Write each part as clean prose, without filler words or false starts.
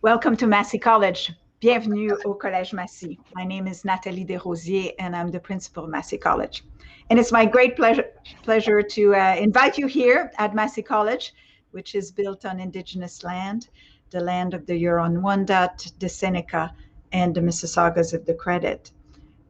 Welcome to Massey College. Bienvenue au Collège Massey. My name is Nathalie Desrosiers, and I'm the principal of Massey College. And it's my great pleasure to invite you here at Massey College, which is built on Indigenous land, the land of the Huron-Wendat, the Seneca, and the Mississaugas of the Credit.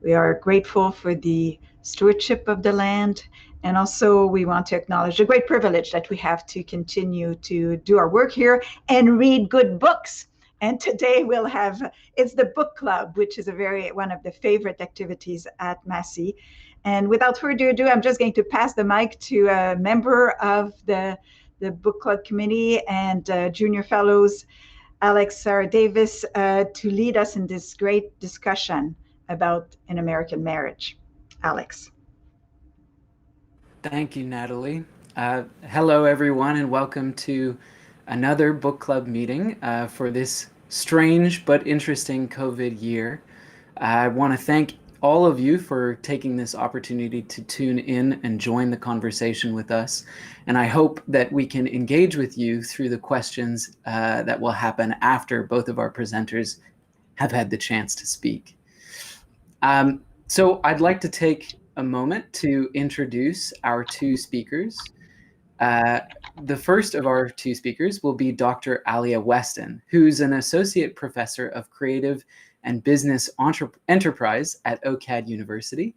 We are grateful for the stewardship of the land, and also we want to acknowledge the great privilege that we have to continue to do our work here and read good books. And today we'll have, it's the book club, which is one of the favorite activities at Massey. And without further ado, I'm just going to pass the mic to a member of the book club committee and junior fellows, Alex Sarra-Davis, to lead us in this great discussion about UnAmerican Marriage. Alex. Thank you, Natalie. Hello, everyone, and welcome to another book club meeting for this strange but interesting COVID year. I want to thank all of you for taking this opportunity to tune in and join the conversation with us. And I hope that we can engage with you through the questions that will happen after both of our presenters have had the chance to speak. So I'd like to take a moment to introduce our two speakers. The first of our two speakers will be Dr. Alia Weston, who's an associate professor of creative and business enterprise at OCAD University.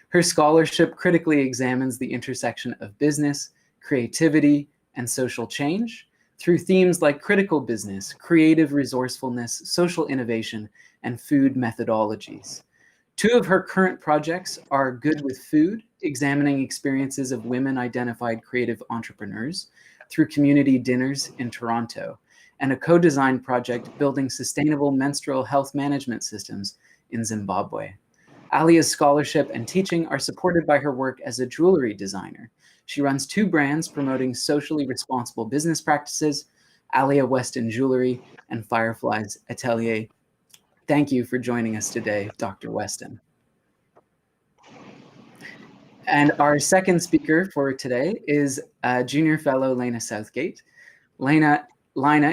Her scholarship critically examines the intersection of business, creativity, and social change through themes like critical business, creative resourcefulness, social innovation, and food methodologies. Two of her current projects are Good with Food, examining experiences of women-identified creative entrepreneurs through community dinners in Toronto, and a co-designed project building sustainable menstrual health management systems in Zimbabwe. Alia's scholarship and teaching are supported by her work as a jewelry designer. She runs two brands promoting socially responsible business practices, Alia Weston Jewelry and Fireflies Atelier. Thank you for joining us today, Dr. Weston. And our second speaker for today is junior fellow Laina Southgate. Laina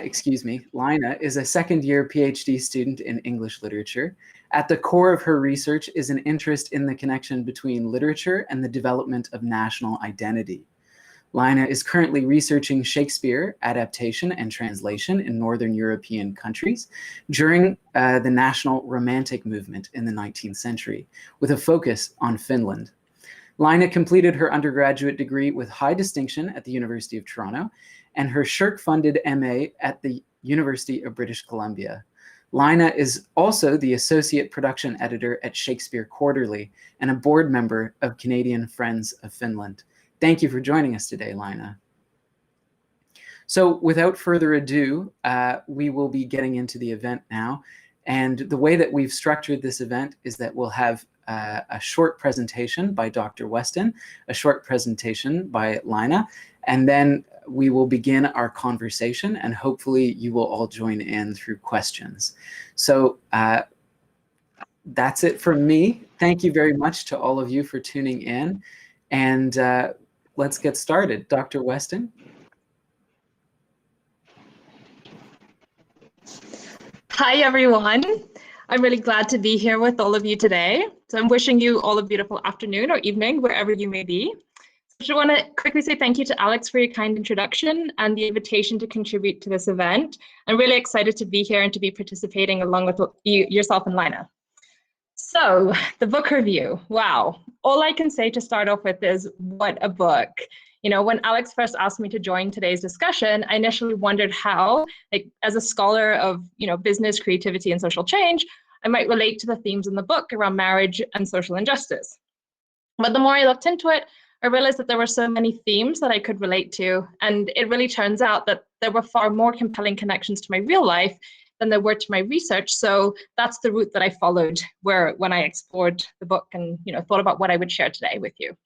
is a second-year PhD student in English literature. At the core of her research is an interest in the connection between literature and the development of national identity. Laina is currently researching Shakespeare adaptation and translation in Northern European countries during the national Romantic movement in the 19th century, with a focus on Finland. Laina completed her undergraduate degree with high distinction at the University of Toronto and her Shirk-funded MA at the University of British Columbia. Laina is also the associate production editor at Shakespeare Quarterly and a board member of Canadian Friends of Finland. Thank you for joining us today, Laina. So without further ado, we will be getting into the event now. And the way that we've structured this event is that we'll have a short presentation by Dr. Weston, a short presentation by Laina, and then we will begin our conversation, and hopefully you will all join in through questions. So that's it from me. Thank you very much to all of you for tuning in. And let's get started. Dr. Weston. Hi, everyone. I'm really glad to be here with all of you today. So I'm wishing you all a beautiful afternoon or evening, wherever you may be. So I just want to quickly say thank you to Alex for your kind introduction and the invitation to contribute to this event. I'm really excited to be here and to be participating along with yourself and Laina. So the book review, wow. All I can say to start off with is what a book. You know, when Alex first asked me to join today's discussion, I initially wondered how, like, as a scholar of, business, creativity, and social change, I might relate to the themes in the book around marriage and social injustice. But the more I looked into it, I realized that there were so many themes that I could relate to. And it really turns out that there were far more compelling connections to my real life than there were to my research. So that's the route that I followed when I explored the book and thought about what I would share today with you.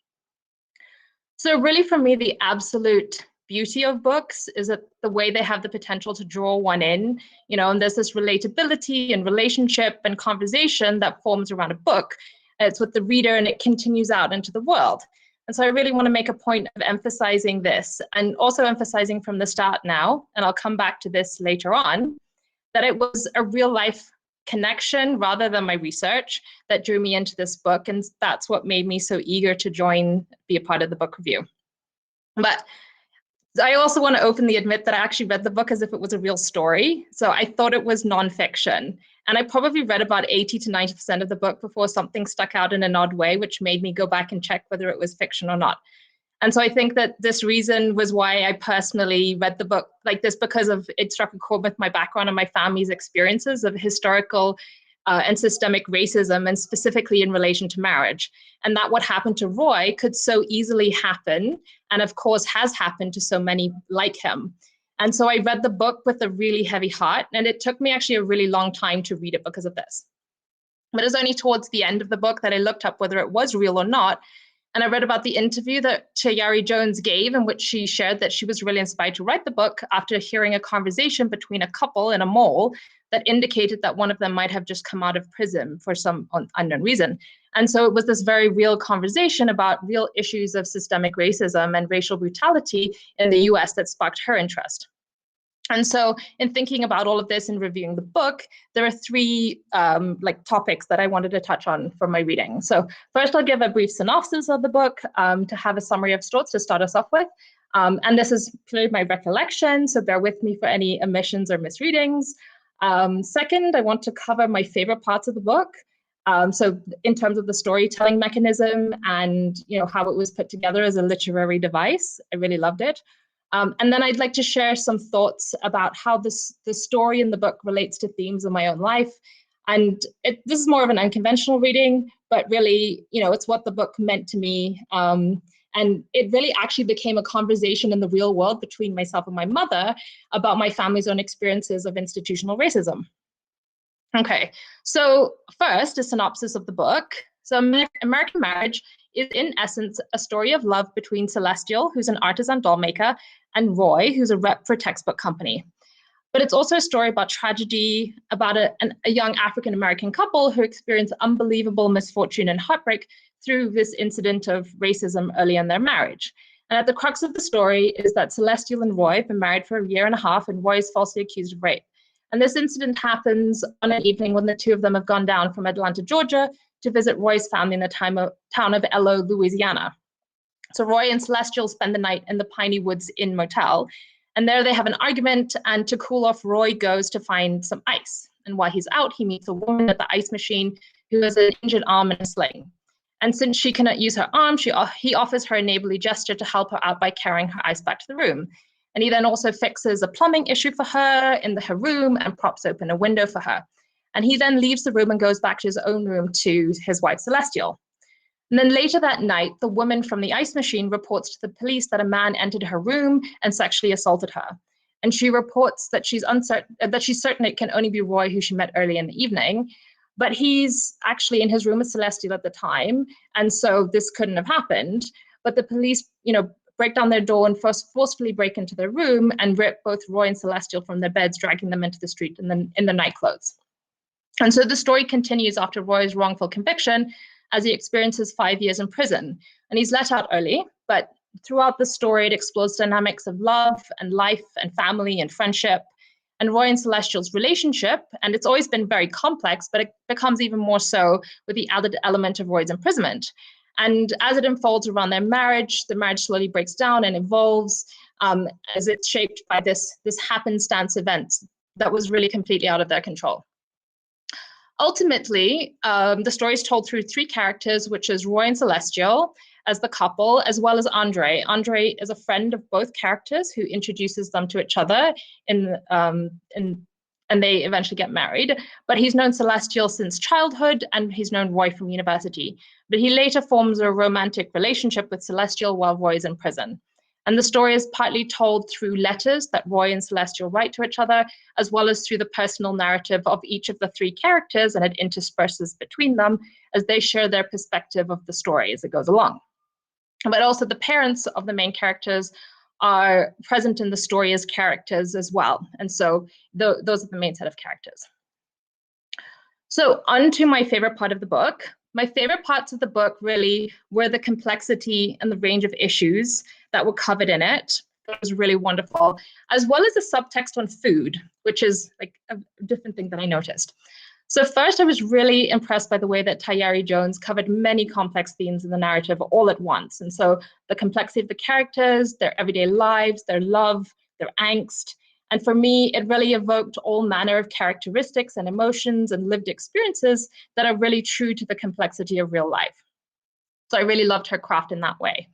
So really for me, the absolute beauty of books is that the way they have the potential to draw one in, and there's this relatability and relationship and conversation that forms around a book. It's with the reader and it continues out into the world. And so I really want to make a point of emphasizing this, and also emphasizing from the start now, and I'll come back to this later on, that it was a real life connection rather than my research that drew me into this book. And that's what made me so eager to be a part of the book review. But I also want to openly admit that I actually read the book as if it was a real story. So I thought it was nonfiction. And I probably read about 80 to 90% of the book before something stuck out in an odd way, which made me go back and check whether it was fiction or not. And so I think that this reason was why I personally read the book like this, because of it struck a chord with my background and my family's experiences of historical and systemic racism, and specifically in relation to marriage. And that what happened to Roy could so easily happen, and of course has happened to so many like him. And so I read the book with a really heavy heart, and it took me actually a really long time to read it because of this. But it was only towards the end of the book that I looked up whether it was real or not. And I read about the interview that Tayari Jones gave, in which she shared that she was really inspired to write the book after hearing a conversation between a couple in a mall that indicated that one of them might have just come out of prison for some unknown reason. And so it was this very real conversation about real issues of systemic racism and racial brutality in the US that sparked her interest. And so in thinking about all of this and reviewing the book, there are three topics that I wanted to touch on for my reading. So first, I'll give a brief synopsis of the book to have a summary of sorts to start us off with. And this is clearly my recollection, so bear with me for any omissions or misreadings. Second, I want to cover my favorite parts of the book. So in terms of the storytelling mechanism and how it was put together as a literary device, I really loved it. And then I'd like to share some thoughts about how the story in the book relates to themes in my own life. And this is more of an unconventional reading, but really, it's what the book meant to me. And it really actually became a conversation in the real world between myself and my mother about my family's own experiences of institutional racism. Okay, so first, a synopsis of the book. So American Marriage is in essence a story of love between Celestial, who's an artisan doll maker, and Roy, who's a rep for a textbook company. But it's also a story about tragedy, about a young African-American couple who experienced unbelievable misfortune and heartbreak through this incident of racism early in their marriage. And at the crux of the story is that Celestial and Roy have been married for 1.5 years, and Roy is falsely accused of rape. And this incident happens on an evening when the two of them have gone down from Atlanta, Georgia, to visit Roy's family in the town of Elo, Louisiana. So Roy and Celestial spend the night in the Piney Woods Inn Motel, and there they have an argument, and to cool off, Roy goes to find some ice. And while he's out, he meets a woman at the ice machine who has an injured arm and a sling. And since she cannot use her arm, he offers her a neighborly gesture to help her out by carrying her ice back to the room. And he then also fixes a plumbing issue for her in her room and props open a window for her. And he then leaves the room and goes back to his own room to his wife, Celestial. And then later that night, the woman from the ice machine reports to the police that a man entered her room and sexually assaulted her. And she reports that she's certain it can only be Roy, who she met early in the evening, but he's actually in his room with Celestial at the time, and so this couldn't have happened. But the police, break down their door and forcefully break into their room and rip both Roy and Celestial from their beds, dragging them into the street in the night clothes. And so the story continues after Roy's wrongful conviction, as he experiences 5 years in prison. And he's let out early, but throughout the story, it explores dynamics of love and life and family and friendship, and Roy and Celestial's relationship. And it's always been very complex, but it becomes even more so with the added element of Roy's imprisonment. And as it unfolds around their marriage, the marriage slowly breaks down and evolves as it's shaped by this happenstance event that was really completely out of their control. Ultimately, the story is told through three characters, which is Roy and Celestial as the couple, as well as Andre. Andre is a friend of both characters who introduces them to each other, and they eventually get married. But he's known Celestial since childhood, and he's known Roy from university. But he later forms a romantic relationship with Celestial while Roy is in prison. And the story is partly told through letters that Roy and Celestial write to each other, as well as through the personal narrative of each of the three characters, and it intersperses between them as they share their perspective of the story as it goes along. But also the parents of the main characters are present in the story as characters as well. And so those are the main set of characters. So on to my favorite part of the book, my favorite parts of the book really were the complexity and the range of issues that were covered in it. That was really wonderful, as well as the subtext on food, which is like a different thing that I noticed. So first, I was really impressed by the way that Tayari Jones covered many complex themes in the narrative all at once. And so the complexity of the characters, their everyday lives, their love, their angst. And for me, it really evoked all manner of characteristics and emotions and lived experiences that are really true to the complexity of real life. So I really loved her craft in that way.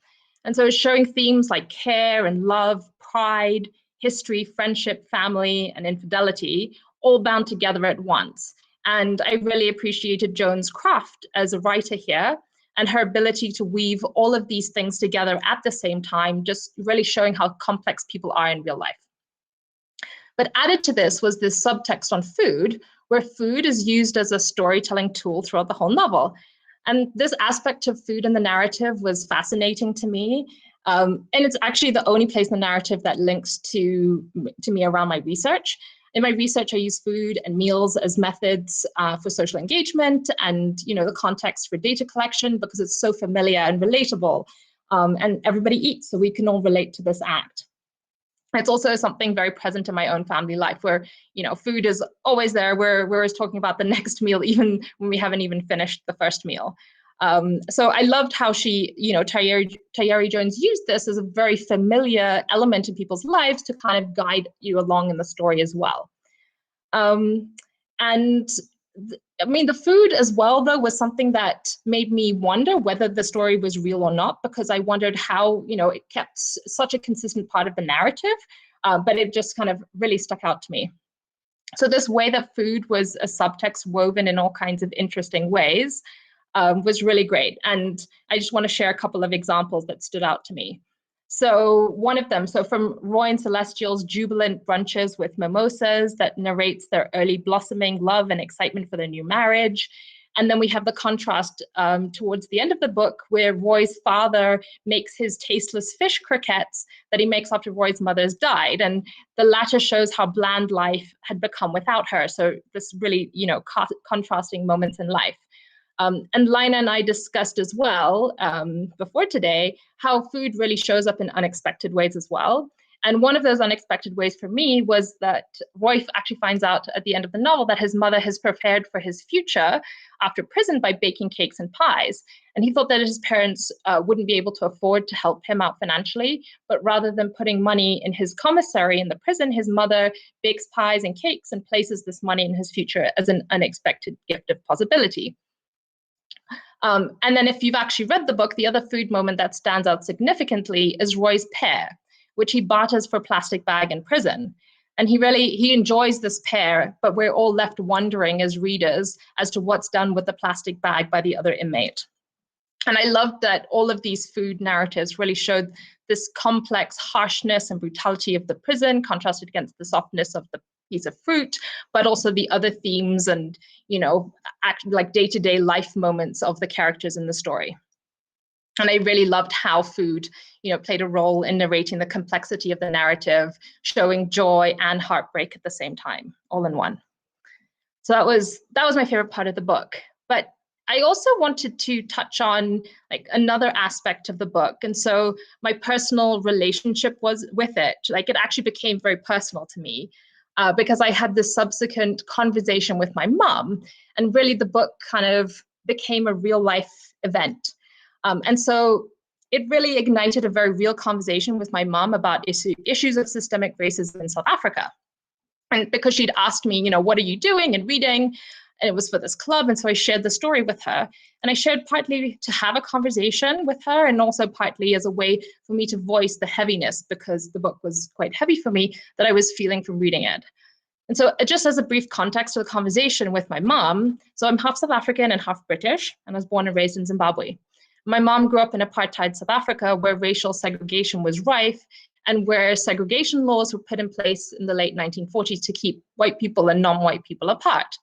And so showing themes like care and love, pride, history, friendship, family, and infidelity, all bound together at once. And I really appreciated Jones' craft as a writer here and her ability to weave all of these things together at the same time, just really showing how complex people are in real life. But added to this was this subtext on food, where food is used as a storytelling tool throughout the whole novel. And this aspect of food in the narrative was fascinating to me. And it's actually the only place in the narrative that links to me around my research. In my research, I use food and meals as methods for social engagement and the context for data collection because it's so familiar and relatable. And everybody eats, so we can all relate to this act. It's also something very present in my own family life where, food is always there. We're always talking about the next meal, even when we haven't even finished the first meal. So I loved how she, Tayari Jones used this as a very familiar element in people's lives to kind of guide you along in the story as well. The food as well, though, was something that made me wonder whether the story was real or not, because I wondered how, it kept such a consistent part of the narrative, but it just kind of really stuck out to me. So this way that food was a subtext woven in all kinds of interesting ways was really great. And I just want to share a couple of examples that stood out to me. So one of them, from Roy and Celestial's jubilant brunches with mimosas that narrates their early blossoming love and excitement for their new marriage. And then we have the contrast towards the end of the book where Roy's father makes his tasteless fish croquettes that he makes after Roy's mother's died. And the latter shows how bland life had become without her. So this really, contrasting moments in life. And Laina and I discussed as well before today how food really shows up in unexpected ways as well. And one of those unexpected ways for me was that Roy actually finds out at the end of the novel that his mother has prepared for his future after prison by baking cakes and pies. And he thought that his parents wouldn't be able to afford to help him out financially, but rather than putting money in his commissary in the prison, his mother bakes pies and cakes and places this money in his future as an unexpected gift of possibility. And then if you've actually read the book, the other food moment that stands out significantly is Roy's pear, which he barters for a plastic bag in prison. And he enjoys this pear, but we're all left wondering as readers as to what's done with the plastic bag by the other inmate. And I loved that all of these food narratives really showed this complex harshness and brutality of the prison contrasted against the softness of the piece of fruit, but also the other themes and, like day-to-day life moments of the characters in the story. And I really loved how food, played a role in narrating the complexity of the narrative, showing joy and heartbreak at the same time, all in one. So that was my favorite part of the book. But I also wanted to touch on another aspect of the book. And so my personal relationship was with it. It actually became very personal to me. Because I had this subsequent conversation with my mom, and really the book kind of became a real life event. And so it really ignited a very real conversation with my mom about issues of systemic racism in South Africa. And because she'd asked me, what are you doing and reading? And it was for this club. And so I shared the story with her. And I shared partly to have a conversation with her and also partly as a way for me to voice the heaviness, because the book was quite heavy for me, that I was feeling from reading it. And so just as a brief context to the conversation with my mom, so I'm half South African and half British, and I was born and raised in Zimbabwe. My mom grew up in apartheid South Africa where racial segregation was rife and where segregation laws were put in place in the late 1940s to keep white people and non-white people apart.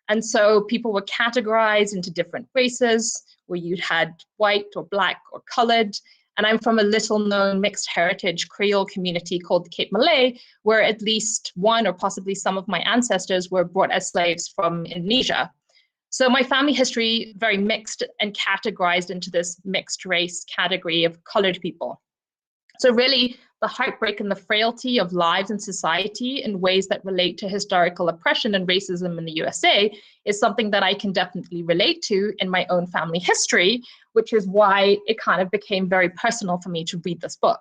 And so people were categorized into different races where you had white or black or colored. And I'm from a little known mixed heritage Creole community called Cape Malay, where at least one or possibly some of my ancestors were brought as slaves from Indonesia. So my family history, very mixed and categorized into this mixed race category of colored people. So really, the heartbreak and the frailty of lives in society in ways that relate to historical oppression and racism in the USA is something that I can definitely relate to in my own family history, which is why it kind of became very personal for me to read this book.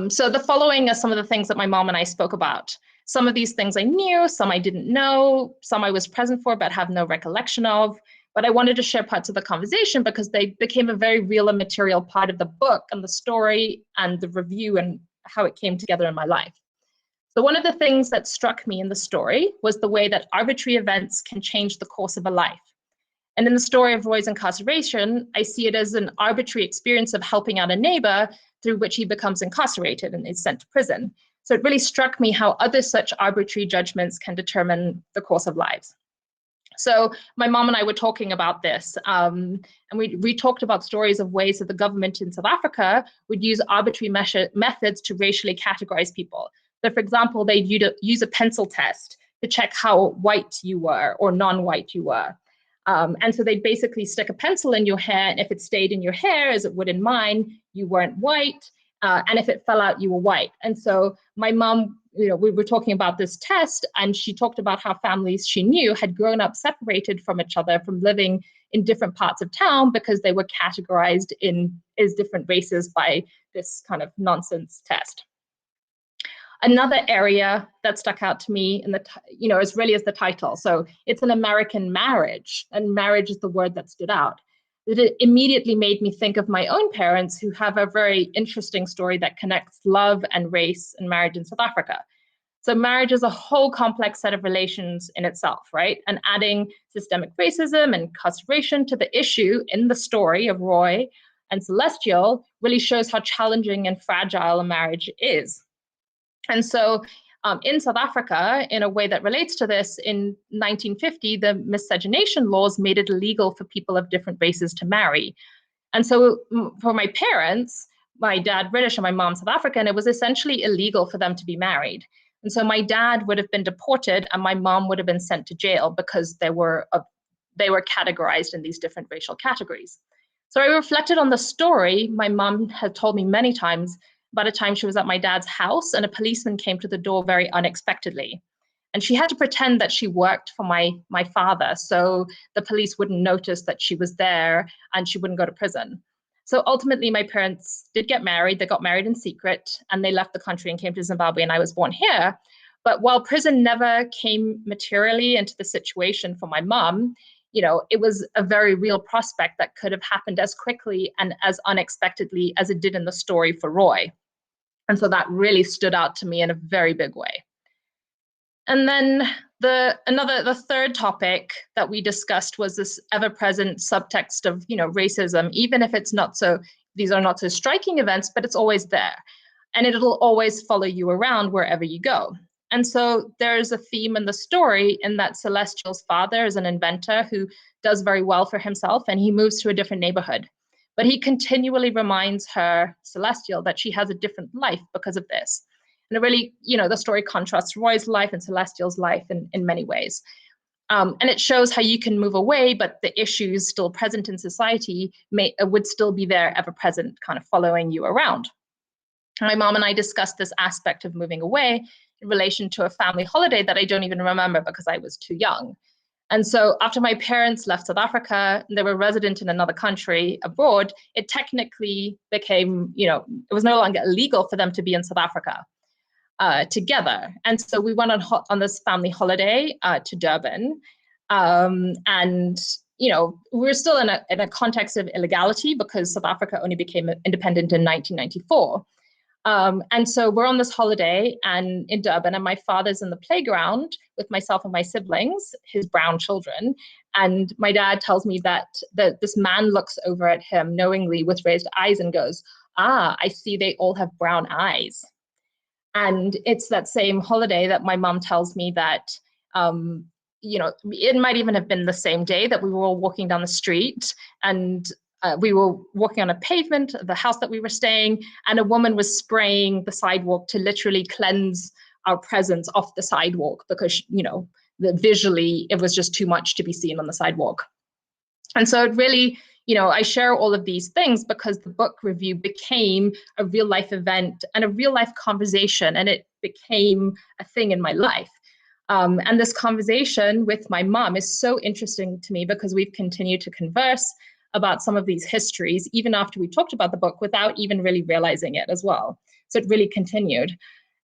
So the following are some of the things that my mom and I spoke about. Some of these things I knew, some I didn't know, some I was present for but have no recollection of. But I wanted to share parts of the conversation because they became a very real and material part of the book and the story and the review and how it came together in my life. So one of the things that struck me in the story was the way that arbitrary events can change the course of a life. And in the story of Roy's incarceration, I see it as an arbitrary experience of helping out a neighbor through which he becomes incarcerated and is sent to prison. So it really struck me how other such arbitrary judgments can determine the course of lives. So my mom and I were talking about this, and we talked about stories of ways that the government in South Africa would use arbitrary methods to racially categorize people. So for example, they'd use a pencil test to check how white you were or non-white you were. And so they'd basically stick a pencil in your hair, and if it stayed in your hair, as it would in mine, you weren't white, and if it fell out, you were white. And so my mom, we were talking about this test, and she talked about how families she knew had grown up separated from each other, from living in different parts of town because they were categorized as different races by this kind of nonsense test. Another area that stuck out to me as really as the title. So it's an American marriage, and marriage is the word that stood out. It immediately made me think of my own parents, who have a very interesting story that connects love and race and marriage in South Africa. So marriage is a whole complex set of relations in itself, right? And adding systemic racism and incarceration to the issue in the story of Roy and Celestial really shows how challenging and fragile a marriage is. And so in South Africa, in a way that relates to this, in 1950, the miscegenation laws made it illegal for people of different races to marry. And so for my parents, my dad British and my mom South African, it was essentially illegal for them to be married. And so my dad would have been deported and my mom would have been sent to jail because they were categorized in these different racial categories. So I reflected on the story my mom had told me many times about a time she was at my dad's house and a policeman came to the door very unexpectedly. And she had to pretend that she worked for my father so the police wouldn't notice that she was there and she wouldn't go to prison. So ultimately, my parents did get married. They got married in secret and they left the country and came to Zimbabwe, and I was born here. But while prison never came materially into the situation for my mom, it was a very real prospect that could have happened as quickly and as unexpectedly as it did in the story for Roy. And so that really stood out to me in a very big way. And then the third topic that we discussed was this ever-present subtext of, racism, even if these are not so striking events, but it's always there. And it'll always follow you around wherever you go. And so there's a theme in the story in that Celestial's father is an inventor who does very well for himself, and he moves to a different neighborhood. But he continually reminds her, Celestial, that she has a different life because of this. And it really, the story contrasts Roy's life and Celestial's life in many ways. And it shows how you can move away, but the issues still present in society would still be there, ever present, kind of following you around. My mom and I discussed this aspect of moving away in relation to a family holiday that I don't even remember because I was too young. And so after my parents left South Africa, they were resident in another country abroad, it technically became, it was no longer illegal for them to be in South Africa together. And so we went on this family holiday to Durban. And, we were still in a context of illegality because South Africa only became independent in 1994. And so we're on this holiday and in Durban, and my father's in the playground with myself and my siblings, his brown children. And my dad tells me that this man looks over at him knowingly with raised eyes and goes, I see they all have brown eyes. And it's that same holiday that my mom tells me that, it might even have been the same day that we were all walking down the street and we were walking on a pavement, the house that we were staying, and a woman was spraying the sidewalk to literally cleanse our presence off the sidewalk because, that visually it was just too much to be seen on the sidewalk. And so it really, I share all of these things because the book review became a real life event and a real life conversation, and it became a thing in my life. And this conversation with my mom is so interesting to me because we've continued to converse about some of these histories, even after we talked about the book, without even really realizing it as well. So it really continued.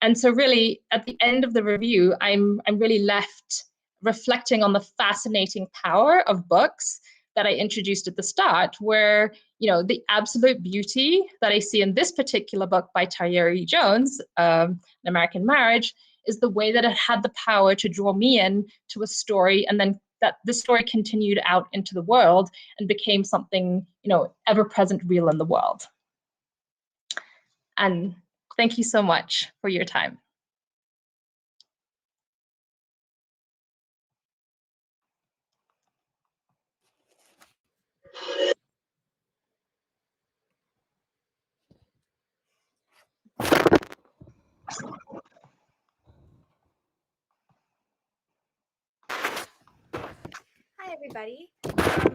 And so really, at the end of the review, I'm really left reflecting on the fascinating power of books that I introduced at the start, where, the absolute beauty that I see in this particular book by Tayari Jones, An American Marriage, is the way that it had the power to draw me in to a story, and then that the story continued out into the world and became something, ever present, real in the world. And thank you so much for your time. Hi, everybody.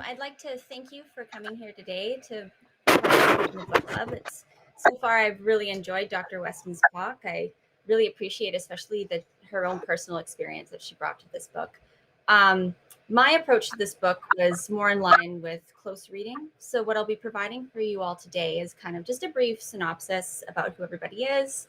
I'd like to thank you for coming here today to participate in the book club. So far, I've really enjoyed Dr. Weston's talk. I really appreciate especially her own personal experience that she brought to this book. My approach to this book was more in line with close reading. So what I'll be providing for you all today is kind of just a brief synopsis about who everybody is.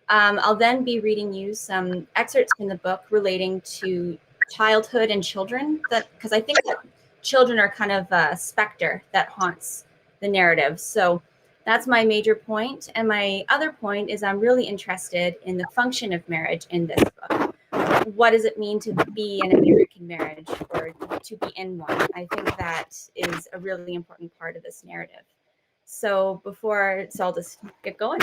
I'll then be reading you some excerpts from the book relating to childhood and children, because I think that children are kind of a specter that haunts the narrative. So that's my major point. And my other point is I'm really interested in the function of marriage in this book. What does it mean to be an American marriage or to be in one? I think that is a really important part of this narrative. So I'll just get going.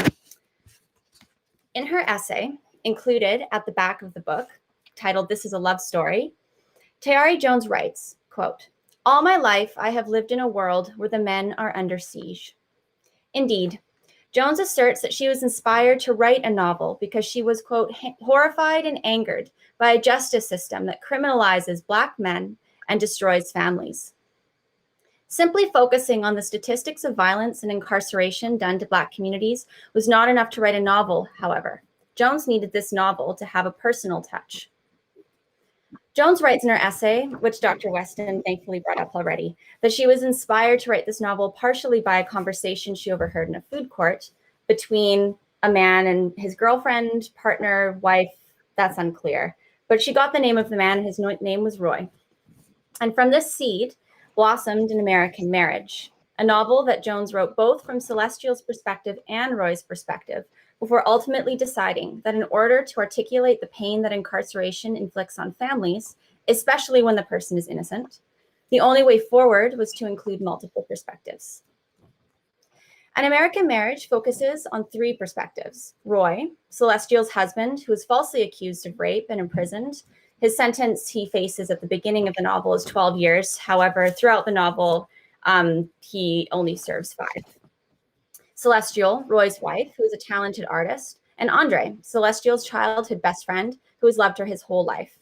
In her essay, included at the back of the book, titled "This is a Love Story," Tayari Jones writes, quote, "All my life, I have lived in a world where the men are under siege." Indeed, Jones asserts that she was inspired to write a novel because she was, quote, "horrified and angered by a justice system that criminalizes Black men and destroys families." Simply focusing on the statistics of violence and incarceration done to Black communities was not enough to write a novel, however. Jones needed this novel to have a personal touch. Jones writes in her essay, which Dr. Weston thankfully brought up already, that she was inspired to write this novel partially by a conversation she overheard in a food court between a man and his girlfriend, partner, wife, that's unclear. But she got the name of the man, and his name was Roy. And from this seed blossomed An American Marriage, a novel that Jones wrote both from Celestial's perspective and Roy's perspective, before ultimately deciding that in order to articulate the pain that incarceration inflicts on families, especially when the person is innocent, the only way forward was to include multiple perspectives. An American Marriage focuses on three perspectives. Roy, Celestial's husband, who is falsely accused of rape and imprisoned. His sentence he faces at the beginning of the novel is 12 years. However, throughout the novel, he only serves 5. Celestial, Roy's wife, who is a talented artist, and Andre, Celestial's childhood best friend, who has loved her his whole life.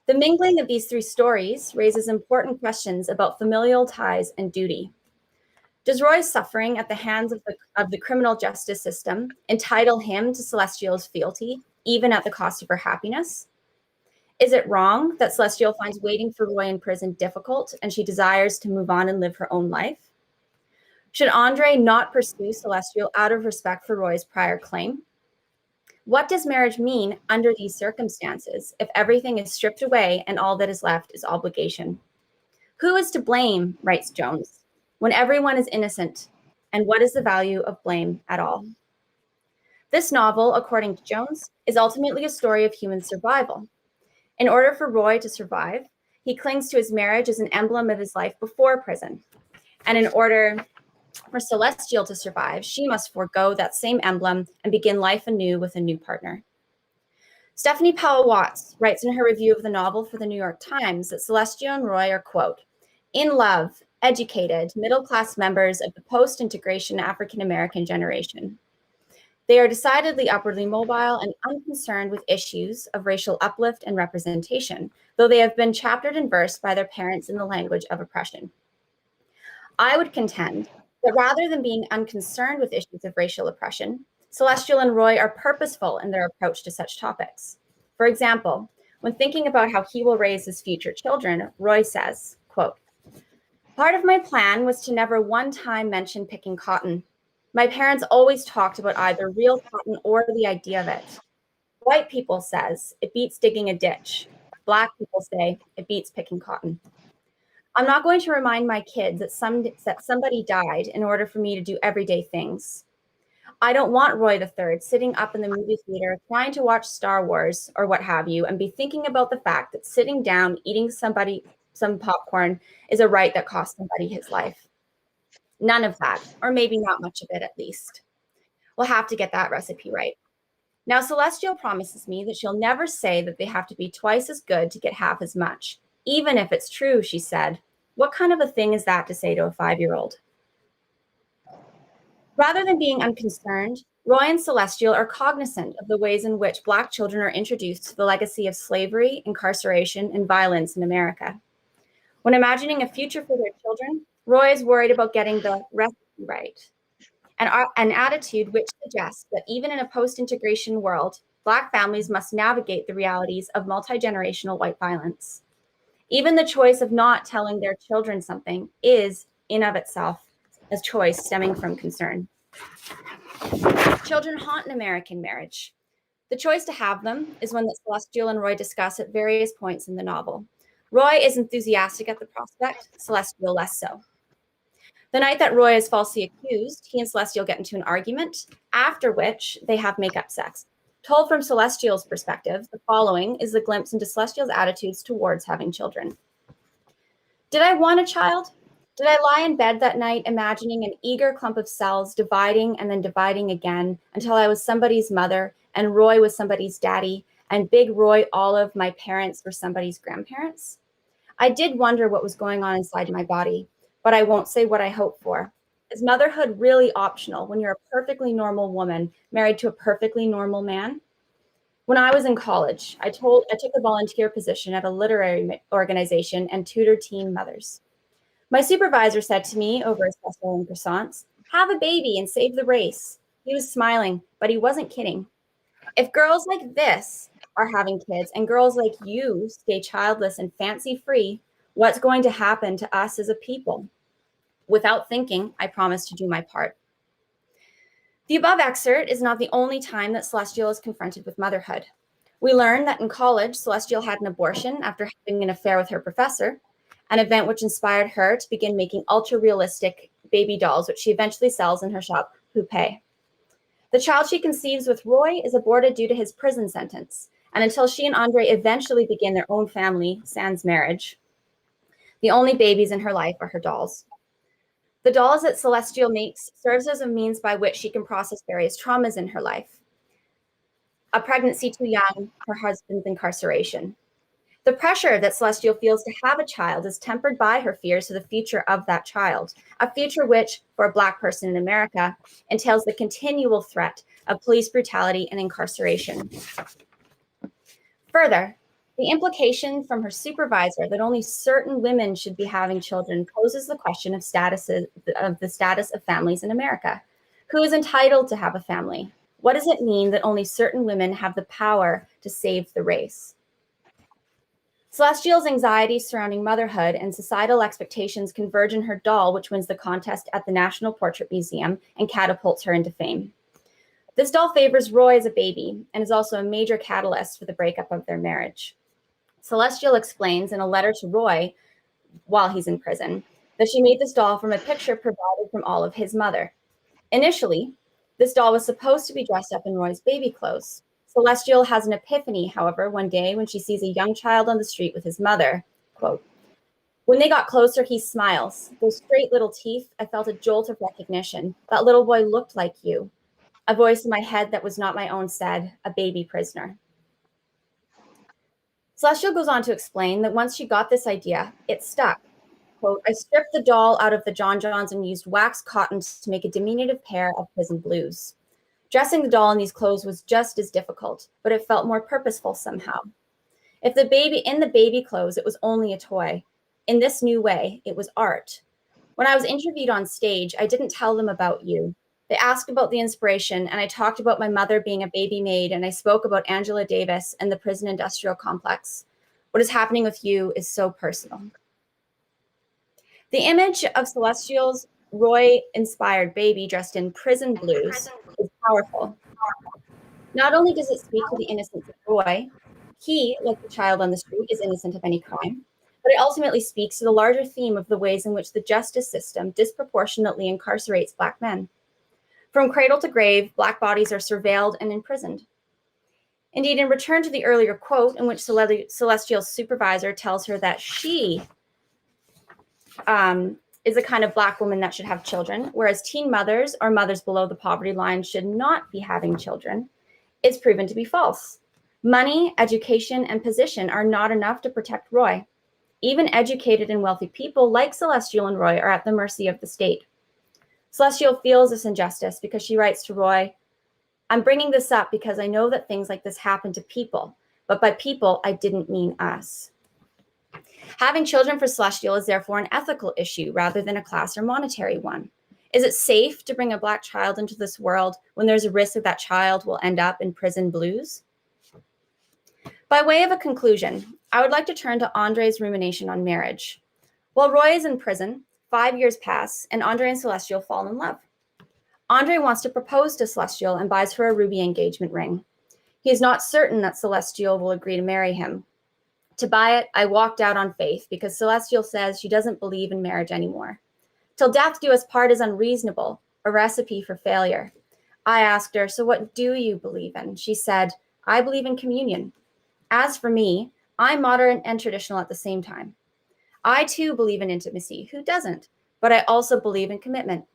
The mingling of these three stories raises important questions about familial ties and duty. Does Roy's suffering at the hands of the criminal justice system entitle him to Celestial's fealty, even at the cost of her happiness? Is it wrong that Celestial finds waiting for Roy in prison difficult and she desires to move on and live her own life? Should Andre not pursue Celestial out of respect for Roy's prior claim? What does marriage mean under these circumstances if everything is stripped away and all that is left is obligation? Who is to blame, writes Jones, when everyone is innocent? And what is the value of blame at all? This novel, according to Jones, is ultimately a story of human survival. In order for Roy to survive, he clings to his marriage as an emblem of his life before prison. And in order for Celestial to survive, she must forego that same emblem and begin life anew with a new partner. Stephanie Powell-Watts writes in her review of the novel for the New York Times that Celestial and Roy are, quote, "in love, educated, middle-class members of the post-integration African-American generation." They are decidedly upwardly mobile and unconcerned with issues of racial uplift and representation, though they have been chaptered and versed by their parents in the language of oppression. I would contend that rather than being unconcerned with issues of racial oppression, Celestial and Roy are purposeful in their approach to such topics. For example, when thinking about how he will raise his future children, Roy says, quote, "Part of my plan was to never one time mention picking cotton. My parents always talked about either real cotton or the idea of it. White people says it beats digging a ditch. Black people say it beats picking cotton. I'm not going to remind my kids that somebody died in order for me to do everyday things. I don't want Roy III sitting up in the movie theater trying to watch Star Wars or what have you and be thinking about the fact that sitting down eating some popcorn is a right that cost somebody his life. None of that, or maybe not much of it at least. We'll have to get that recipe right. Now, Celestial promises me that she'll never say that they have to be twice as good to get half as much. Even if it's true," she said. "What kind of a thing is that to say to a 5-year-old?" Rather than being unconcerned, Roy and Celestial are cognizant of the ways in which Black children are introduced to the legacy of slavery, incarceration, and violence in America. When imagining a future for their children, Roy is worried about getting the recipe right, an attitude which suggests that even in a post-integration world, Black families must navigate the realities of multi-generational white violence. Even the choice of not telling their children something is, in of itself, a choice stemming from concern. Children haunt an American marriage. The choice to have them is one that Celestial and Roy discuss at various points in the novel. Roy is enthusiastic at the prospect, Celestial less so. The night that Roy is falsely accused, he and Celestial get into an argument, after which they have make-up sex. Told from Celestial's perspective, the following is the glimpse into Celestial's attitudes towards having children. "Did I want a child? Did I lie in bed that night imagining an eager clump of cells dividing and then dividing again until I was somebody's mother and Roy was somebody's daddy and Big Roy Olive, my parents, were somebody's grandparents? I did wonder what was going on inside my body, but I won't say what I hope for. Is motherhood really optional when you're a perfectly normal woman married to a perfectly normal man? When I was in college, I took a volunteer position at a literary organization and tutored teen mothers. My supervisor said to me over espresso and croissants, 'Have a baby and save the race.' He was smiling, but he wasn't kidding. If girls like this are having kids and girls like you stay childless and fancy-free, what's going to happen to us as a people? Without thinking, I promised to do my part." The above excerpt is not the only time that Celestial is confronted with motherhood. We learn that in college, Celestial had an abortion after having an affair with her professor, an event which inspired her to begin making ultra-realistic baby dolls, which she eventually sells in her shop, Poupée. The child she conceives with Roy is aborted due to his prison sentence, and until she and Andre eventually begin their own family, sans marriage, the only babies in her life are her dolls. The dolls that Celestial makes serves as a means by which she can process various traumas in her life. A pregnancy too young, her husband's incarceration. The pressure that Celestial feels to have a child is tempered by her fears for the future of that child, a future which, for a Black person in America, entails the continual threat of police brutality and incarceration. Further, the implication from her supervisor that only certain women should be having children poses the question of the status of families in America. Who is entitled to have a family? What does it mean that only certain women have the power to save the race? Celestial's anxieties surrounding motherhood and societal expectations converge in her doll, which wins the contest at the National Portrait Museum and catapults her into fame. This doll favors Roy as a baby and is also a major catalyst for the breakup of their marriage. Celestial explains in a letter to Roy while he's in prison that she made this doll from a picture provided from Olive, his mother. Initially, this doll was supposed to be dressed up in Roy's baby clothes. Celestial has an epiphany, however, one day when she sees a young child on the street with his mother. Quote, "When they got closer, he smiles. Those straight little teeth, I felt a jolt of recognition. That little boy looked like you. A voice in my head that was not my own said, a baby prisoner." Celestial goes on to explain that once she got this idea, it stuck. Quote, "I stripped the doll out of the John Johns and used wax cotton to make a diminutive pair of prison blues. Dressing the doll in these clothes was just as difficult, but it felt more purposeful somehow. If the baby in the baby clothes, it was only a toy. In this new way, it was art. When I was interviewed on stage, I didn't tell them about you. They asked about the inspiration, and I talked about my mother being a baby maid, and I spoke about Angela Davis and the prison industrial complex. What is happening with you is so personal. The image of Celestial's Roy-inspired baby dressed in prison blues is powerful. Not only does it speak to the innocence of Roy, he, like the child on the street, is innocent of any crime, but it ultimately speaks to the larger theme of the ways in which the justice system disproportionately incarcerates Black men. From cradle to grave, Black bodies are surveilled and imprisoned. Indeed, in return to the earlier quote in which Celestial's supervisor tells her that she is a kind of Black woman that should have children, whereas teen mothers or mothers below the poverty line should not be having children, is proven to be false. Money, education, and position are not enough to protect Roy. Even educated and wealthy people like Celestial and Roy are at the mercy of the state. Celestial feels this injustice because she writes to Roy, "I'm bringing this up because I know that things like this happen to people, but by people, I didn't mean us." Having children for Celestial is therefore an ethical issue rather than a class or monetary one. Is it safe to bring a Black child into this world when there's a risk that that child will end up in prison blues? By way of a conclusion, I would like to turn to Andre's rumination on marriage. While Roy is in prison, 5 years pass, and Andre and Celestial fall in love. Andre wants to propose to Celestial and buys her a ruby engagement ring. He is not certain that Celestial will agree to marry him. To buy it, I walked out on faith because Celestial says she doesn't believe in marriage anymore. Till death do us part is unreasonable, a recipe for failure. I asked her, "So what do you believe in?" She said, "I believe in communion. As for me, I'm modern and traditional at the same time. I too believe in intimacy. Who doesn't? But I also believe in commitment.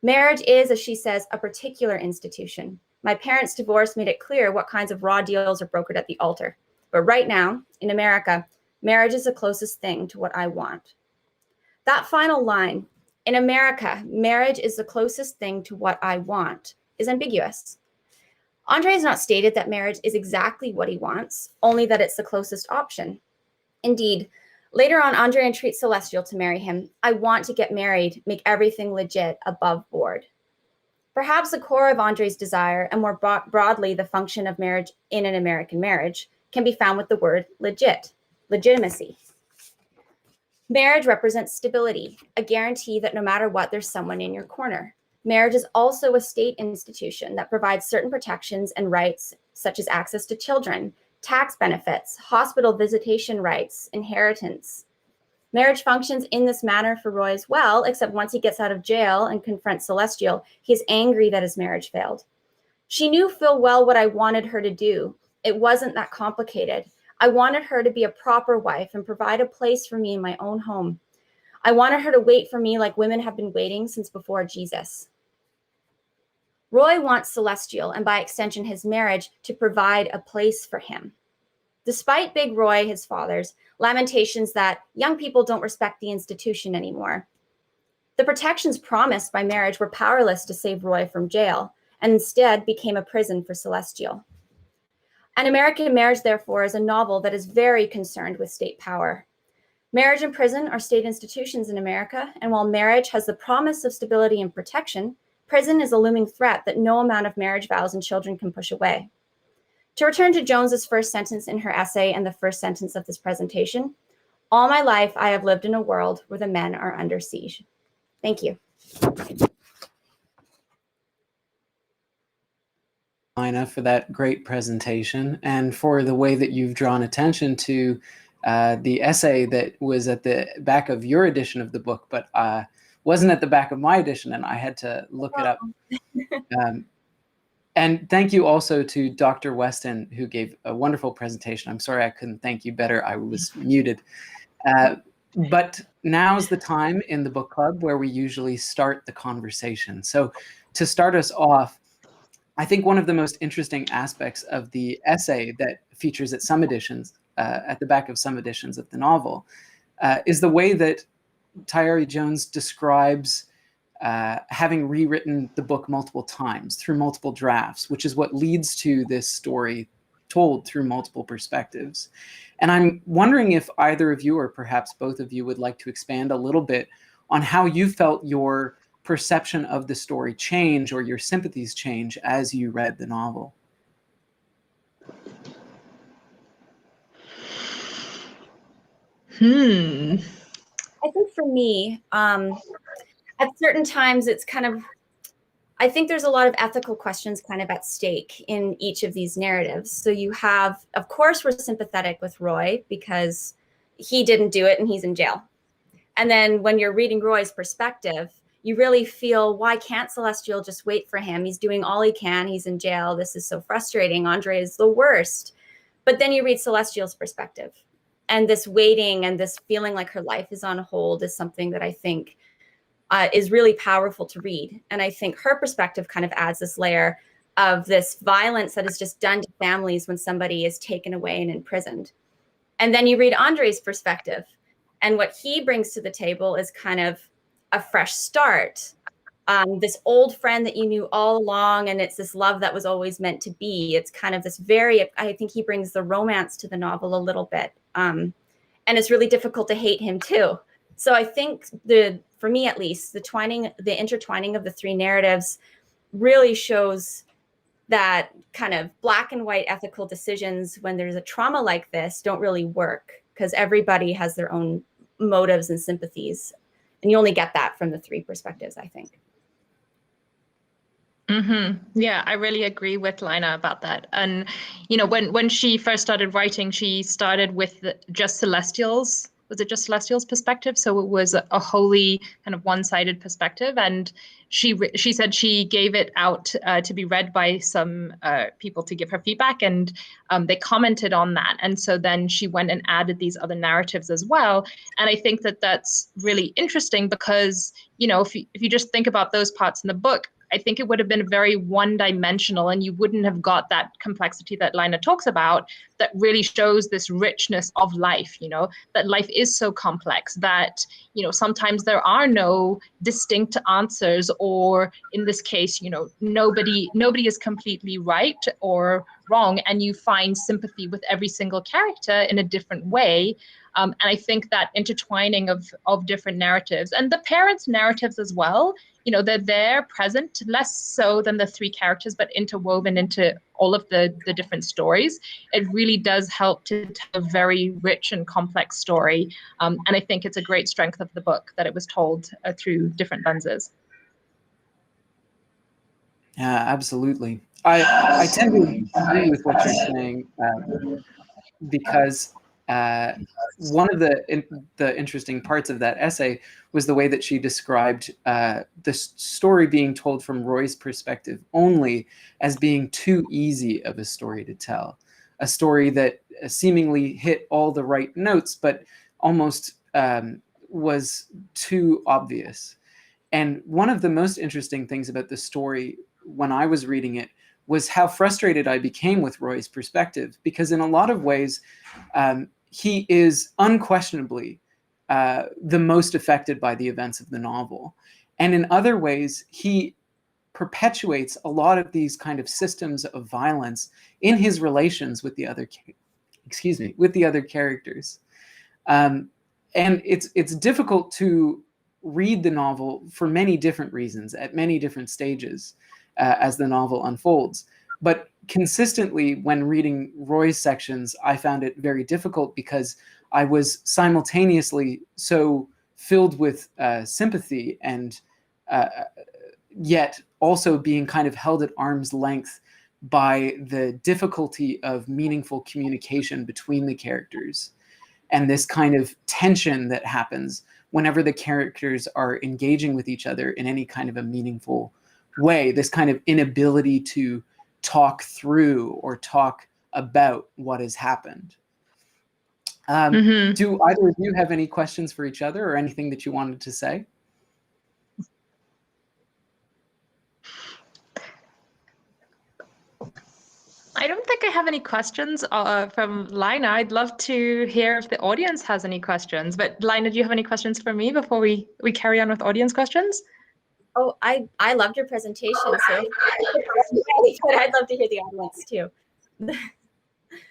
Marriage is, as she says, a particular institution. My parents' divorce made it clear what kinds of raw deals are brokered at the altar. But right now, in America, marriage is the closest thing to what I want." That final line, "In America, marriage is the closest thing to what I want," is ambiguous. Andre has not stated that marriage is exactly what he wants, only that it's the closest option. Indeed, later on, Andre entreats Celestial to marry him. "I want to get married, make everything legit, above board." Perhaps the core of Andre's desire, and more broadly the function of marriage in an American marriage, can be found with the word legitimacy. Marriage represents stability, a guarantee that no matter what, there's someone in your corner. Marriage is also a state institution that provides certain protections and rights, such as access to children, tax benefits, hospital visitation rights, inheritance. Marriage functions in this manner for Roy as well, except once he gets out of jail and confronts Celestial, he is angry that his marriage failed. "She knew full well what I wanted her to do. It wasn't that complicated. I wanted her to be a proper wife and provide a place for me in my own home. I wanted her to wait for me like women have been waiting since before Jesus." Roy wants Celestial, and by extension his marriage, to provide a place for him. Despite Big Roy, his father's, lamentations that young people don't respect the institution anymore, the protections promised by marriage were powerless to save Roy from jail, and instead became a prison for Celestial. An American Marriage, therefore, is a novel that is very concerned with state power. Marriage and prison are state institutions in America, and while marriage has the promise of stability and protection, prison is a looming threat that no amount of marriage vows and children can push away. To return to Jones's first sentence in her essay and the first sentence of this presentation, "All my life I have lived in a world where the men are under siege." Thank you. Laina, for that great presentation and for the way that you've drawn attention to the essay that was at the back of your edition of the book, but wasn't at the back of my edition, and I had to look it up. And thank you also to Dr. Weston, who gave a wonderful presentation. I'm sorry I couldn't thank you better. I was muted. But now's the time in the book club where we usually start the conversation. So to start us off, I think one of the most interesting aspects of the essay that features at some editions, at the back of some editions of the novel, is the way that Tayari Jones describes having rewritten the book multiple times through multiple drafts, which is what leads to this story told through multiple perspectives. And I'm wondering if either of you, or perhaps both of you, would like to expand a little bit on how you felt your perception of the story change, or your sympathies change, as you read the novel. I think for me, at certain times it's kind of, I think there's a lot of ethical questions kind of at stake in each of these narratives. So you have, of course, we're sympathetic with Roy because he didn't do it and he's in jail. And then when you're reading Roy's perspective, you really feel, why can't Celestial just wait for him? He's doing all he can. He's in jail. This is so frustrating. Andre is the worst. But then you read Celestial's perspective. And this waiting and this feeling like her life is on hold is something that I think is really powerful to read. And I think her perspective kind of adds this layer of this violence that is just done to families when somebody is taken away and imprisoned. And then you read Andre's perspective. And what he brings to the table is kind of a fresh start. This old friend that you knew all along, and it's this love that was always meant to be. It's kind of this I think he brings the romance to the novel a little bit. And it's really difficult to hate him too. So I think for me at least, the intertwining of the three narratives really shows that kind of black and white ethical decisions when there's a trauma like this don't really work, because everybody has their own motives and sympathies. And you only get that from the three perspectives, I think. Yeah, I really agree with Laina about that. And, you know, when she first started writing, she started with just Celestial's. Was it just Celestial's perspective? So it was a wholly kind of one-sided perspective. And she said she gave it out to be read by some people to give her feedback, and they commented on that. And so then she went and added these other narratives as well. And I think that that's really interesting because, you know, if you just think about those parts in the book, I think it would have been very one-dimensional, and you wouldn't have got that complexity that Laina talks about that really shows this richness of life, you know, that life is so complex that, you know, sometimes there are no distinct answers, or in this case, you know, nobody is completely right or wrong, and you find sympathy with every single character in a different way. And I think that intertwining of different narratives, and the parents' narratives as well, you know, they're there present, less so than the three characters, but interwoven into all of the different stories. It really does help to tell a very rich and complex story. And I think it's a great strength of the book that it was told through different lenses. Yeah, absolutely. I tend to agree with what you're saying because one of the interesting parts of that essay was the way that she described the story being told from Roy's perspective only as being too easy of a story to tell. A story that seemingly hit all the right notes, but almost was too obvious. And one of the most interesting things about the story when I was reading it was how frustrated I became with Roy's perspective, because in a lot of ways, he is unquestionably the most affected by the events of the novel. And in other ways, he perpetuates a lot of these kind of systems of violence in his relations with the other, with the other characters. And it's difficult to read the novel for many different reasons at many different stages as the novel unfolds. But consistently, when reading Roy's sections, I found it very difficult because I was simultaneously so filled with sympathy and yet also being kind of held at arm's length by the difficulty of meaningful communication between the characters and this kind of tension that happens whenever the characters are engaging with each other in any kind of a meaningful way, this kind of inability to talk through or talk about what has happened. Do either of you have any questions for each other or anything that you wanted to say? I don't think I have any questions from Laina. I'd love to hear if the audience has any questions. But Laina, do you have any questions for me before we carry on with audience questions? Oh, I loved your presentation. So I'd love to hear the audience too.